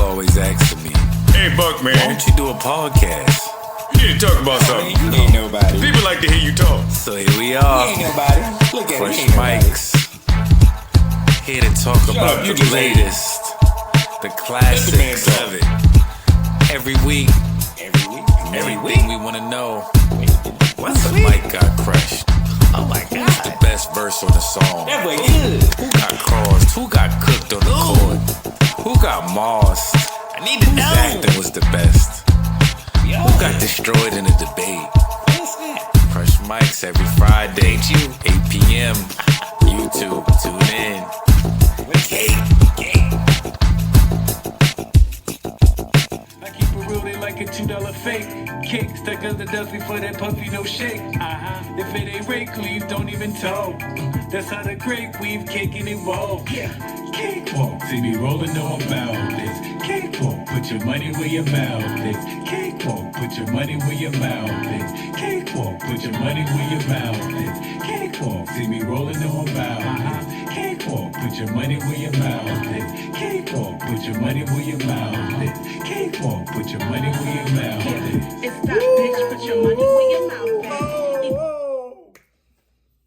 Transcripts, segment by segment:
always asking me, hey, Buck, man. why don't you do a podcast? You need to talk about something. Man, you ain't nobody. People like to hear you talk. So here we are, You ain't nobody. Look at Fresh it. He ain't nobody. Mics, here to talk about up, you the just latest, the man classics talk. of it. Every week, everything we want to know. What's the mic got crushed? Oh my Who's God. the best verse on the song? That way good. Who got crossed? Who got cooked on the court? Who got mossed? I need to Whose know. acting was the best? Yo, Who got destroyed in a debate? what's that? Fresh Mics every Friday, 8 p.m. YouTube, tune in. I keep it real, they like a $2 fake. Cake stuck under the dust before that puffy no shake. If it ain't Ray, please don't even talk. That's how the great weave kicking it walk. Yeah, cakewalk, see me rolling on about this. Cakewalk, put your money where your mouth is. Cakewalk, put your money where your mouth is. Cakewalk, put your money where your mouth is. Cakewalk, see me rolling on about this. Cakewalk, put your money where your mouth is. Cakewalk, put your money where your mouth is. Cakewalk, put your money where your mouth is. It's that bitch, put your money where your mouth is.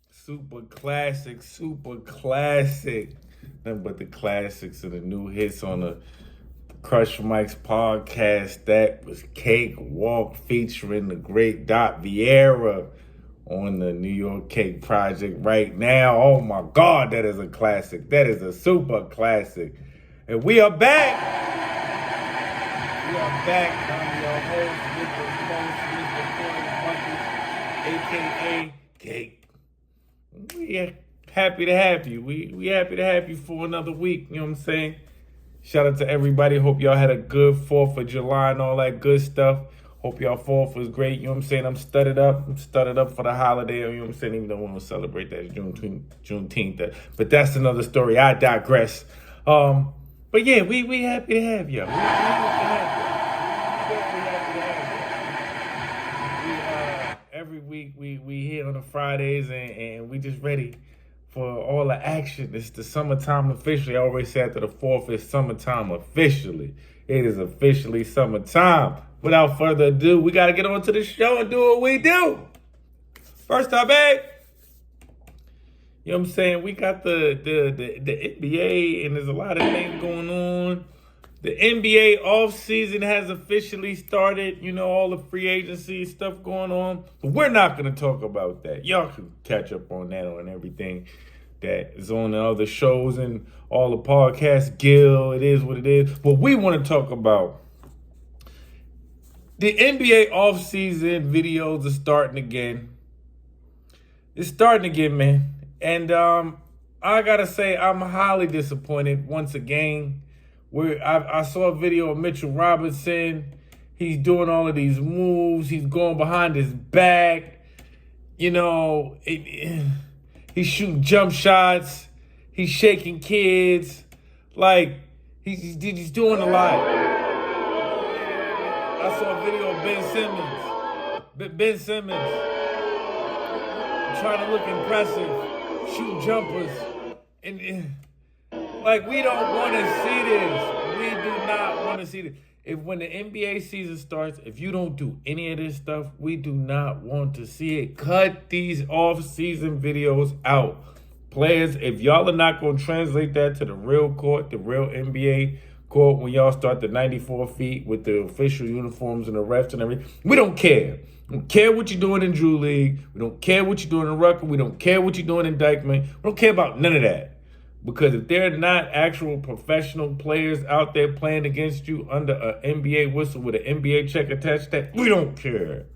Super classic, super classic. Nothing but the classics and the new hits on the Crush Mike's podcast. That was Cake Walk featuring the great Dot Vieira on the New York Cake Project right now. Oh my God, that is a classic. That is a super classic. And we are back. We are back. I'm your host, Mr. Korey Buckets, a.k.a. Cake. We happy to have you. We happy to have you for another week. You know what I'm saying? Shout out to everybody. Hope y'all had a good 4th of July and all that good stuff. Hope y'all 4th was great. You know what I'm saying? I'm studded up. for the holiday. You know what I'm saying? Even though we don't celebrate that Juneteenth. But that's another story. I digress. But yeah, we happy to have y'all. We happy to have y'all. Every week we here on the Fridays and we just ready for all the action. It's the summertime officially. I always say after the 4th it's summertime officially. It is officially summertime. Without further ado, we got to get on to the show and do what we do. First topic. You know what I'm saying? We got the NBA and there's a lot of things going on. The NBA offseason has officially started. You know, all the free agency stuff going on. But we're not going to talk about that. Y'all can catch up on that on everything that is on the other shows and all the podcasts. Gil, it is what it is. But we want to talk about the NBA offseason videos are starting again. It's starting again, man. And I got to say, I'm highly disappointed once again. I saw a video of Mitchell Robinson. He's doing all of these moves. He's going behind his back. You know, he's shooting jump shots. He's shaking kids. Like, he's doing a lot. I saw a video of Ben Simmons. Ben Simmons trying to look impressive, shooting jumpers. And like, we don't want to see this. We do not want to see this. When the NBA season starts, if you don't do any of this stuff, we do not want to see it. Cut these off-season videos out. Players, if y'all are not going to translate that to the real court, the real NBA court, when y'all start the 94 feet with the official uniforms and the refs and everything, we don't care. We don't care what you're doing in Drew League. We don't care what you're doing in Rucker. We don't care what you're doing in Dykeman. We don't care about none of that. Because if they're not actual professional players out there playing against you under an NBA whistle with an NBA check attached to that, we don't care.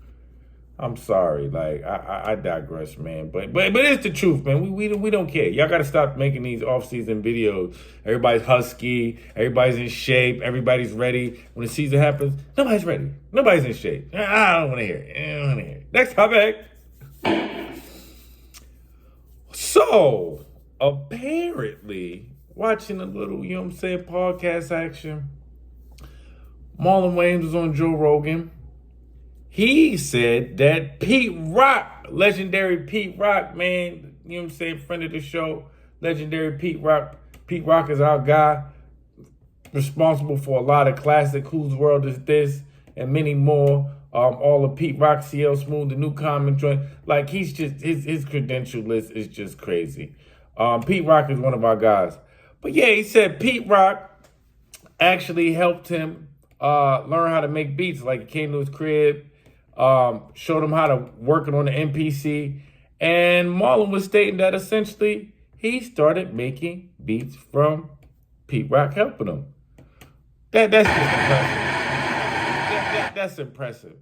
I'm sorry, like I digress, man. But it's the truth, man. We don't care. Y'all gotta stop making these off-season videos. Everybody's husky, everybody's in shape, everybody's ready. When the season happens, nobody's ready. Nobody's in shape. I don't want to hear it. I don't want to hear it. Next topic. So, apparently, watching a little, you know what I'm saying, podcast action, Marlon Wayans was on Joe Rogan. He said that Pete Rock, legendary Pete Rock, man, you know what I'm saying, friend of the show, legendary Pete Rock is our guy. responsible for a lot of classic Whose World Is This and many more. All of Pete Rock, CL Smooth, the new comic joint. Like, he's just, his credential list is just crazy. Pete Rock is one of our guys. But yeah, he said Pete Rock actually helped him learn how to make beats. Like, he came to his crib, showed him how to work it on the MPC. And Marlon was stating that essentially he started making beats from Pete Rock helping him. That's just impressive. That's impressive.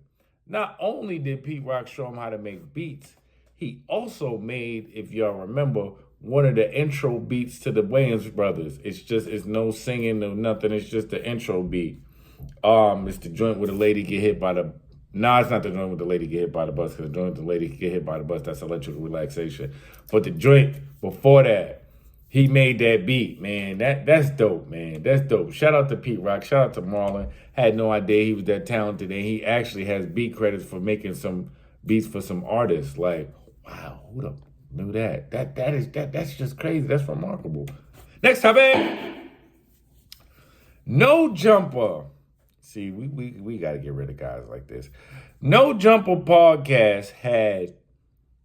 Not only did Pete Rock show him how to make beats, he also made, if y'all remember, one of the intro beats to the Wayans Brothers. It's no singing, no nothing. It's just the intro beat. It's the joint where the lady get hit by the... Nah, it's not the joint where the lady get hit by the bus, because the joint where the lady get hit by the bus, that's electrical relaxation. But the joint before that, he made that beat, man. That's dope, man. That's dope. Shout out to Pete Rock. Shout out to Marlon. Had no idea he was that talented, and he actually has beat credits for making some beats for some artists. Like, wow, who the knew that? That's just crazy. That's remarkable. Next topic. No Jumper. See, we got to get rid of guys like this. No Jumper podcast had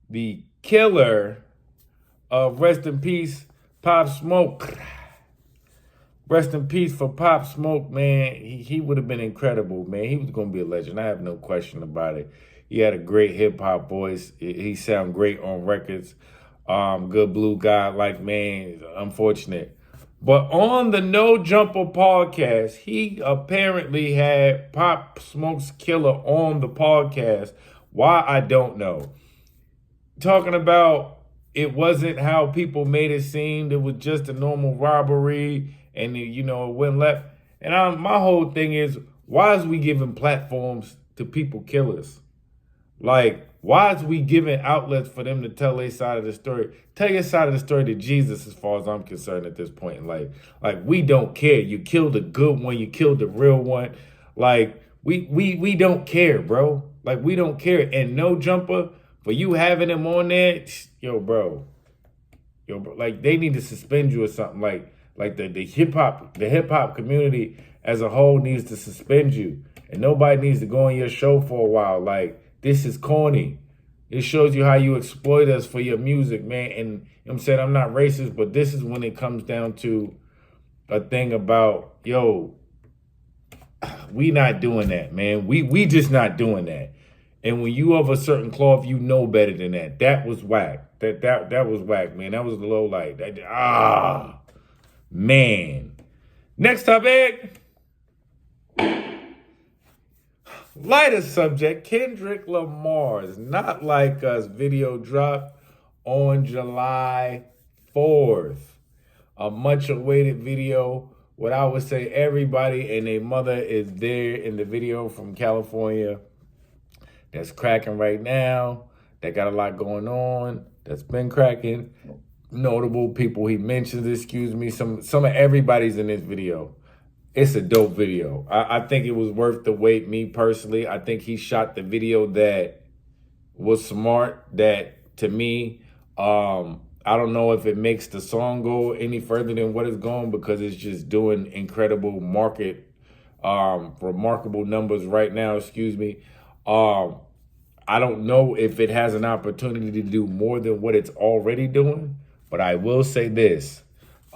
the killer of Rest in Peace, Pop Smoke. Rest in peace for Pop Smoke, man. He would have been incredible, man. He was going to be a legend. I have no question about it. He had a great hip-hop voice. He sounded great on records. Good blue guy, like, man, unfortunate. But on the No Jumper podcast, he apparently had Pop Smoke's killer on the podcast. Why, I don't know. Talking about it wasn't how people made it seem. It was just a normal robbery, and it went left. And my whole thing is, why is we giving platforms to people killers? Like, why is we giving outlets for them to tell their side of the story? Tell your side of the story to Jesus, as far as I'm concerned at this point in life. Like, we don't care. You killed a good one. You killed the real one. Like, we don't care, bro. Like, we don't care. And No Jumper, for you having him on there, yo, bro, like, they need to suspend you or something. Like the hip hop community as a whole needs to suspend you, and nobody needs to go on your show for a while. Like, this is corny. It shows you how you exploit us for your music, man. And you know what I'm saying, I'm not racist, but this is when it comes down to a thing about, yo, we not doing that, man. We just not doing that. And when you of a certain cloth, you know better than that. That was whack. That was whack, man. That was the low light. Man. Next topic. Lighter subject. Kendrick Lamar's Not Like Us video dropped on July 4th. A much awaited video. What I would say, everybody and their mother is there in the video from California. That's cracking right now. That got a lot going on. That's been cracking. Notable people he mentions, some of everybody's in this video. It's a dope video. I think it was worth the wait, me personally. I think he shot the video that was smart, that to me, I don't know if it makes the song go any further than what it's going, because it's just doing incredible remarkable numbers right now, I don't know if it has an opportunity to do more than what it's already doing, but I will say this.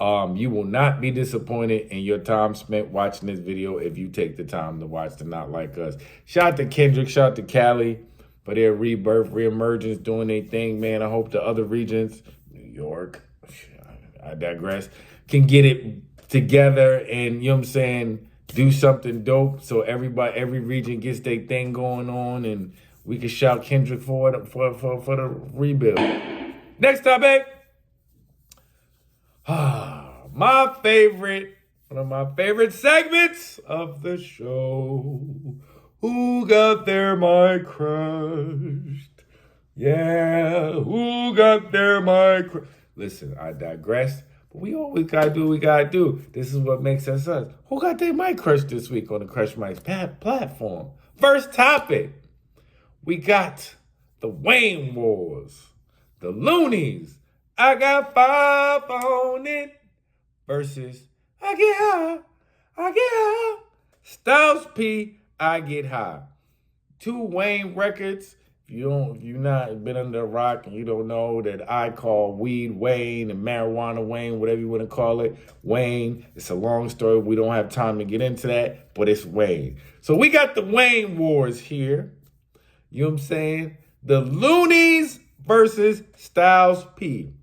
You will not be disappointed in your time spent watching this video if you take the time to watch the Not Like Us. Shout out to Kendrick, shout out to Cali for their rebirth, reemergence, doing their thing, man. I hope the other regions, New York, I digress, can get it together and, you know what I'm saying, do something dope so every region gets their thing going on, and we can shout Kendrick for the rebuild. Next topic. One of my favorite segments of the show. Who got their mic crushed? Yeah, who got their mic crushed? Listen, I digress, but we always gotta do what we gotta do. This is what makes us us. Who got their mic crushed this week on the Crush Mike's platform? First topic. We got the Wayne Wars, the Luniz I got 5 on it versus I get high, I get high. Styles P, I Get High. 2 Wayne records. If you've not been under a rock and you don't know that I call weed Wayne and marijuana Wayne, whatever you want to call it, Wayne. It's a long story. We don't have time to get into that, but it's Wayne. So we got the Wayne Wars here. You know what I'm saying? The Luniz versus Styles P.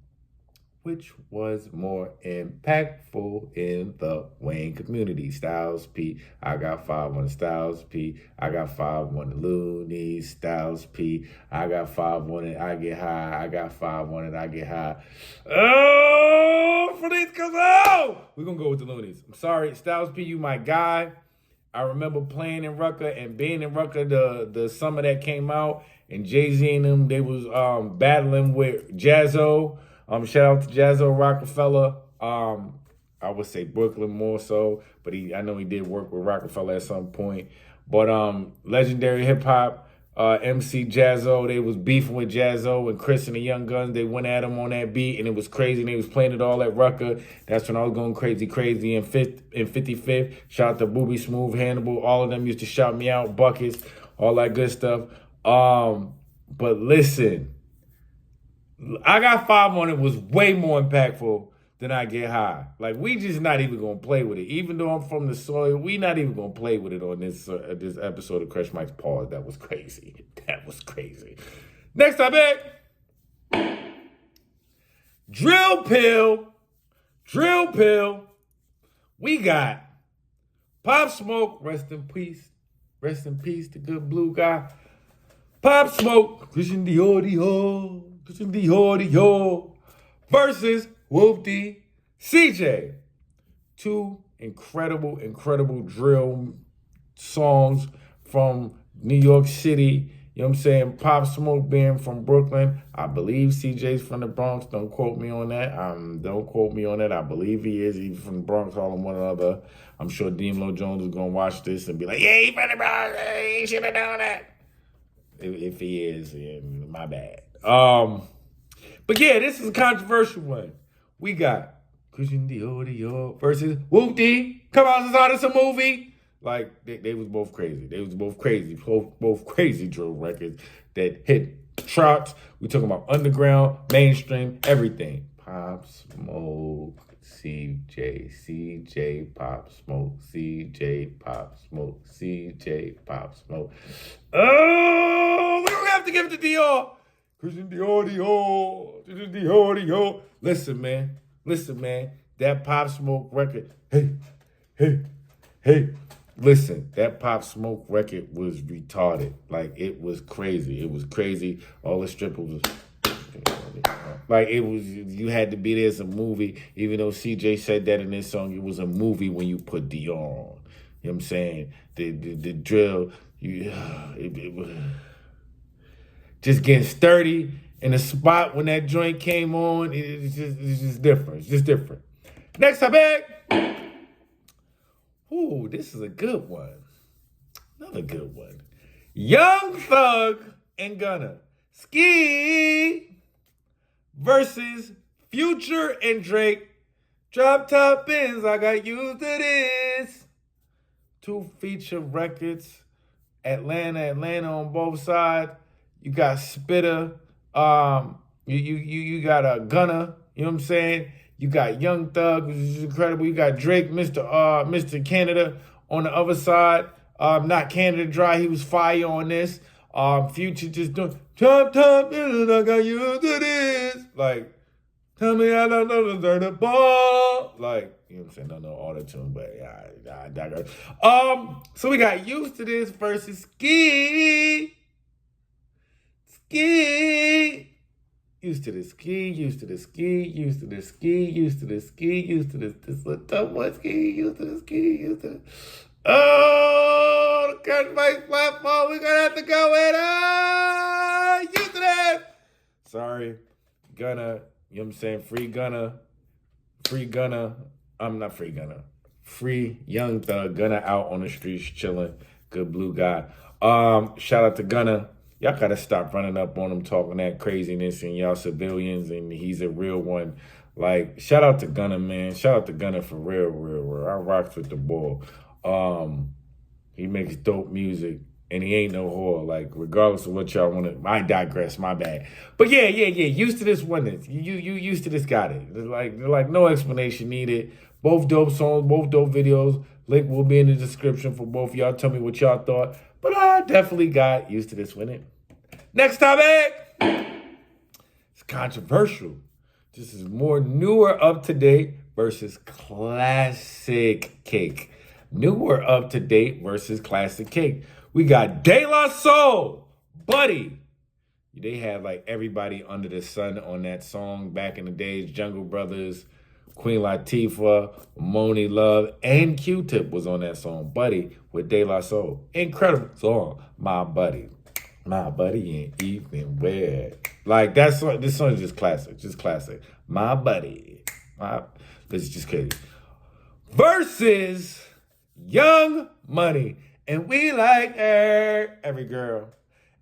Which was more impactful in the Wayne community? Styles P. I got 5 on the Styles P. I got 5 on the Luniz. Styles P. I got 5 on it. I Get High. I got 5 on it. I Get High. Oh, for these comes out. We're going to go with the Luniz. I'm sorry. Styles P, you my guy. I remember playing in Rucker and being in Rucker the summer that came out. And Jay-Z and them, they was battling with Jazzo. Shout out to Jazzo Rockefeller. I would say Brooklyn more so, but I know he did work with Rockefeller at some point. But legendary hip hop, MC Jazzo, they was beefing with Jazzo and Chris and the Young Guns. They went at him on that beat, and it was crazy. And they was playing it all at Rucker. That's when I was going crazy in 55th. Shout out to Booby Smooth, Hannibal. All of them used to shout me out, Buckets, all that good stuff. But listen. I Got 5 on it was way more impactful than I Get High. Like, we just not even going to play with it. Even though I'm from the soil, we not even going to play with it on this episode of Crush Mike's Pause. That was crazy. That was crazy. Next topic. Drill Pill. Drill Pill. We got Pop Smoke. Rest in peace. Rest in peace, the good blue guy. Pop Smoke. Christian Dior. Christian Dior versus WHOOPTY CJ. 2 incredible drill songs from New York City. You know what I'm saying? Pop Smoke being from Brooklyn. I believe CJ's from the Bronx. Don't quote me on that. Don't quote me on that. I believe he is. He's from the Bronx, all in one another. I'm sure Dean Jones is going to watch this and be like, yeah, he's from the Bronx. He should have done that. If he is, yeah, my bad. But yeah, this is a controversial one. We got Christian Dior versus WHOOPTY. Come on, is this a movie? Like, they was both crazy. They was both crazy. Both crazy drill records that hit charts. We talking about underground, mainstream, everything. Pop Smoke, CJ, Pop Smoke, CJ, Pop Smoke, CJ, Pop Smoke. Oh, we don't have to give it to Dior. Christian Dior. Christian Dior. Listen, man. That Pop Smoke record. Hey. Listen, that Pop Smoke record was retarded. Like, it was crazy. All the strippers was... Like, it was, you had to be there as a movie. Even though CJ said that in this song, it was a movie when you put Dior on. You know what I'm saying? The drill, it was... Just getting sturdy in the spot when that joint came on, it's just different. It's just different. Next topic. Ooh, this is a good one. Another good one. Young Thug and Gunna. Ski versus Future and Drake. Drop top ends, I got used to this. 2 feature records. Atlanta on both sides. You got Spitter, you got a Gunna, you know what I'm saying? You got Young Thug, which is incredible. You got Drake, Mr. Canada on the other side. Not Canada Dry, he was fire on this. Future just doing top, I got used to this. Like, tell me I don't know the ball. Like, you know what I'm saying? Don't know auto-tune, but I digress. So we got Used to This versus Ski. Used to the ski. This little tough one used to the ski. Oh, the Crush Mike's platform, we're gonna have to go with used to that. Sorry, Gunna, you know what I'm saying? Free Gunna. I'm not free Gunna. Free Young Thug. Gunna out on the streets chilling. Good blue guy. Shout out to Gunna. Y'all gotta stop running up on him talking that craziness and y'all civilians and he's a real one. Like, shout out to Gunna, man. Shout out to Gunna for real. I rocks with the ball. He makes dope music, and he ain't no whore. Like, regardless of what y'all want to, I digress. My bad. But yeah. Used to this one. You used to this got it. They're like no explanation needed. Both dope songs, both dope videos. Link will be in the description for both y'all. Tell me what y'all thought. But I definitely got used to this winning. Next topic. It's controversial. This is more newer, up to date versus classic cake. Newer, up to date versus classic cake. We got Daylyt, Buddy. They had like everybody under the sun on that song back in the days. Jungle Brothers, Queen Latifah, Moni Love, and Q-Tip was on that song. Buddy with Daylyt. Incredible song. My buddy ain't even weird. Like this song is just classic. My buddy, this is just crazy. Versus Young Money, and we like her, every girl,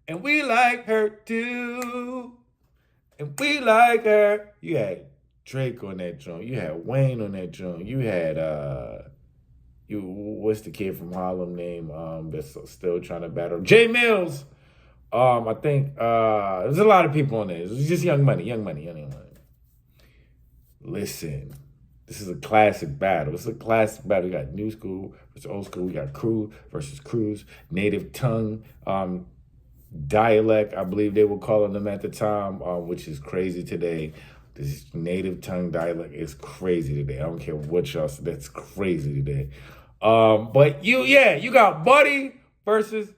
and we like her too, and we like her. You had Drake on that joint. You had Wayne on that joint. You had what's the kid from Harlem name that's still trying to battle? Jay Mills. I think there's a lot of people on there. It was just Young Money. Listen, this is a classic battle. We got new school versus old school. We got crew versus crews. Native tongue, dialect, I believe they were calling them at the time, which is crazy today. This native tongue dialect is crazy today. I don't care what y'all say. That's crazy today. But you got Buddy versus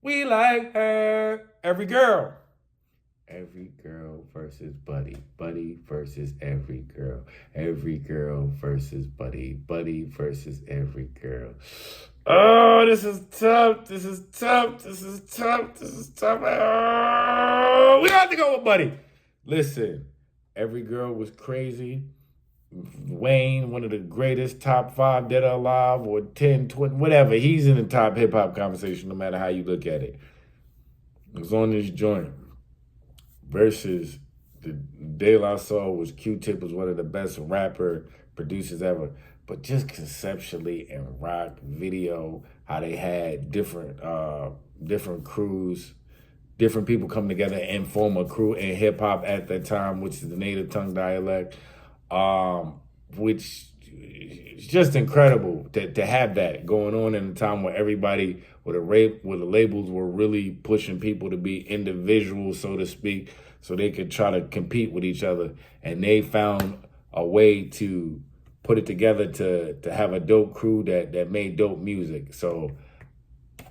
we like her, every girl. Every girl versus Buddy. Buddy versus every girl. Every girl versus Buddy. Buddy versus every girl. Oh, this is tough. Oh, we have to go with Buddy. Listen, every girl was crazy. Wayne, one of the greatest top 5 dead or alive, or 10, 20, whatever. He's in the top hip-hop conversation no matter how you look at it. It was on this joint. Versus the Daylyt, which Q-Tip was one of the best rapper producers ever. But just conceptually and rock video, how they had different crews, different people come together and form a crew in hip-hop at that time, which is the native tongue dialect. Which is just incredible to have that going on in a time where everybody, where the labels were really pushing people to be individuals, so to speak, so they could try to compete with each other. And they found a way to put it together to have a dope crew that made dope music. So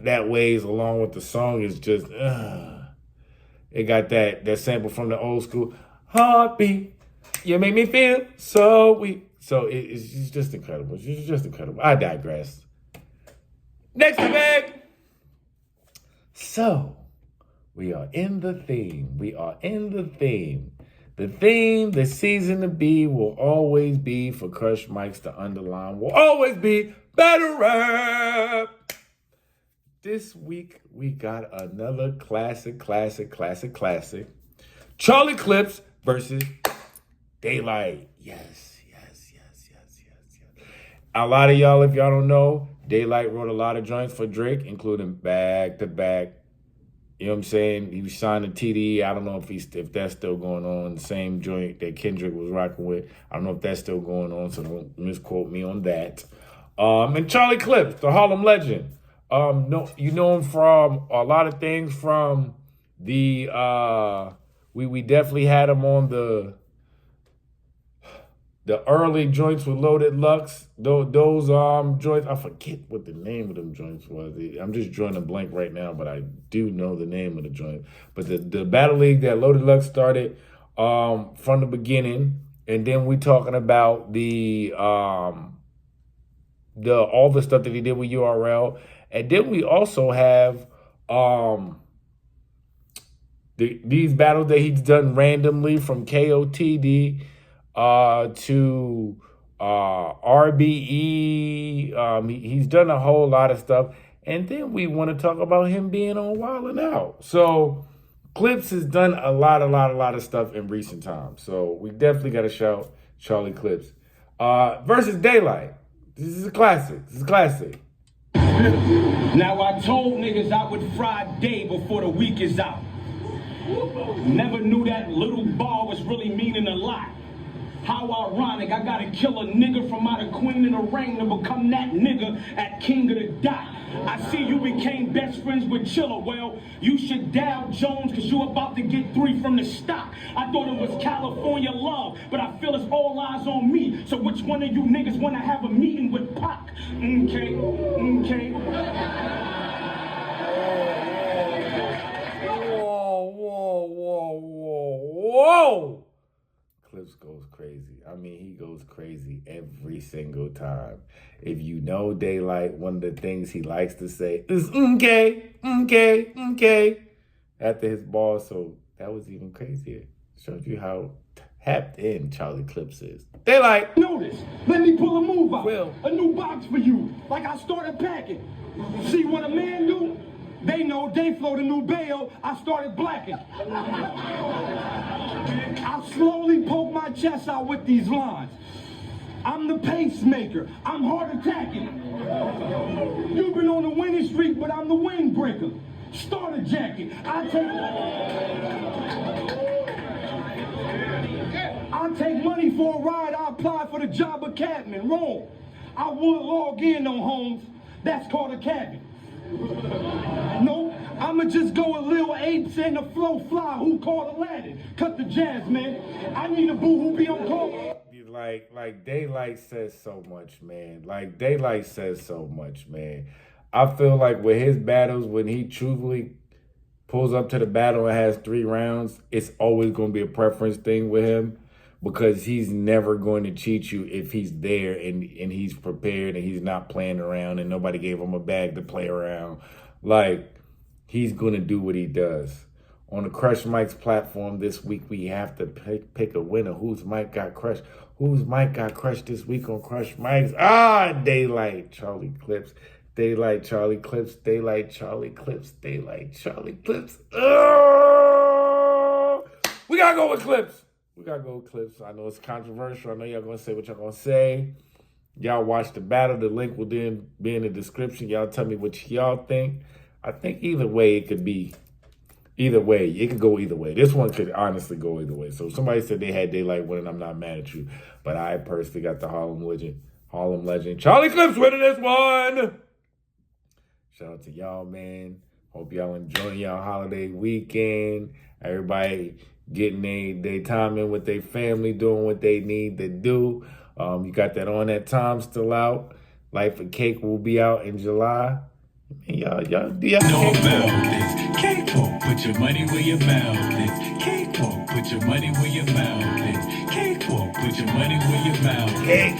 that weighs along with the song is just, it got that sample from the old school, heartbeat. You make me feel so weak. So it's just incredible. It's just incredible. I digress. Next bag. So we are in the theme. The theme, the season to be will always be, for Crush Mics to underline, will always be better rap. This week we got another classic. Charlie Clips versus Daylyt. Yes. A lot of y'all, if y'all don't know, Daylyt wrote a lot of joints for Drake, including back to back. You know what I'm saying? He was signed to TDE. I don't know if that's still going on. The same joint that Kendrick was rocking with. I don't know if that's still going on, so don't misquote me on that. And Charlie Clips, the Harlem legend. No, you know him from a lot of things from the we definitely had him on the early joints with Loaded Lux. Those joints, I forget what the name of them joints was. I'm just drawing a blank right now, but I do know the name of the joint. But the Battle League that Loaded Lux started from the beginning, and then we talking about the all the stuff that he did with URL, and then we also have these battles that he's done randomly from KOTD to RBE. He's done a whole lot of stuff. And then we want to talk about him being on Wild 'N Out. So Clips has done a lot of stuff in recent times. So we definitely got to shout Charlie Clips. Versus Daylyt. This is a classic. Now I told niggas I would fry day before the week is out. Never knew that little bar was really meaning a lot. How ironic, I gotta kill a nigga from out of Queen of the Ring to become that nigga at King of the Dot. I see you became best friends with Chilla. Well, you should Dow Jones cause you about to get 3 from the stock. I thought it was California love, but I feel it's all eyes on me. So which one of you niggas wanna have a meeting with Pac? Okay. Whoa! Clips goes crazy. I mean, he goes crazy every single time. If you know Daylyt, one of the things he likes to say is okay after his ball. So that was even crazier. Showed you how tapped in Charlie Clips is. Daylyt! Notice, let me pull a move out. Will. A new box for you, like I started packing. See what a man do? They know they flow the new bail, I started blacking. I slowly poke my chest out with these lines. I'm the pacemaker, I'm hard attacking. You've been on the winning streak, but I'm the windbreaker. Starter jacket, I take money for a ride, I apply for the job of captain. Wrong. I would log in on homes, that's called a cabin. No, I'ma just go with Lil Apes and the flow fly. Who called Aladdin? Cut the jazz, man. I need a boo who be on call. Like Daylyt says so much, man. I feel like with his battles, when he truthfully pulls up to the battle and has 3 rounds, it's always going to be a preference thing with him because he's never going to cheat you if he's there and he's prepared and he's not playing around and nobody gave him a bag to play around. Like, he's going to do what he does. On the Crush Mike's platform this week, we have to pick a winner. Whose mic got crushed? Whose mic got crushed this week on Crush Mike's? Daylyt, Charlie Clips. Daylyt, Charlie Clips. Daylyt, Charlie Clips. Daylyt, Charlie Clips. We got to go with Clips. I know it's controversial. I know y'all going to say what y'all going to say. Y'all watch the battle. The link will then be in the description. Y'all tell me what y'all think. I think either way it could be. Either way, it could go either way. This one could honestly go either way. So if somebody said they had Daylyt winning, I'm not mad at you. But I personally got the Harlem legend, Charlie Clips winning this one. Shout out to y'all, man. Hope y'all enjoying y'all holiday weekend. Everybody getting their time in with their family, doing what they need to do. You got that On That Time still out. Life of Cake will be out in July. Y'all Know about this. K-Pop, put your money where your mouth is. K-Pop, put your money where your mouth is. K-Pop, put your money where your mouth is.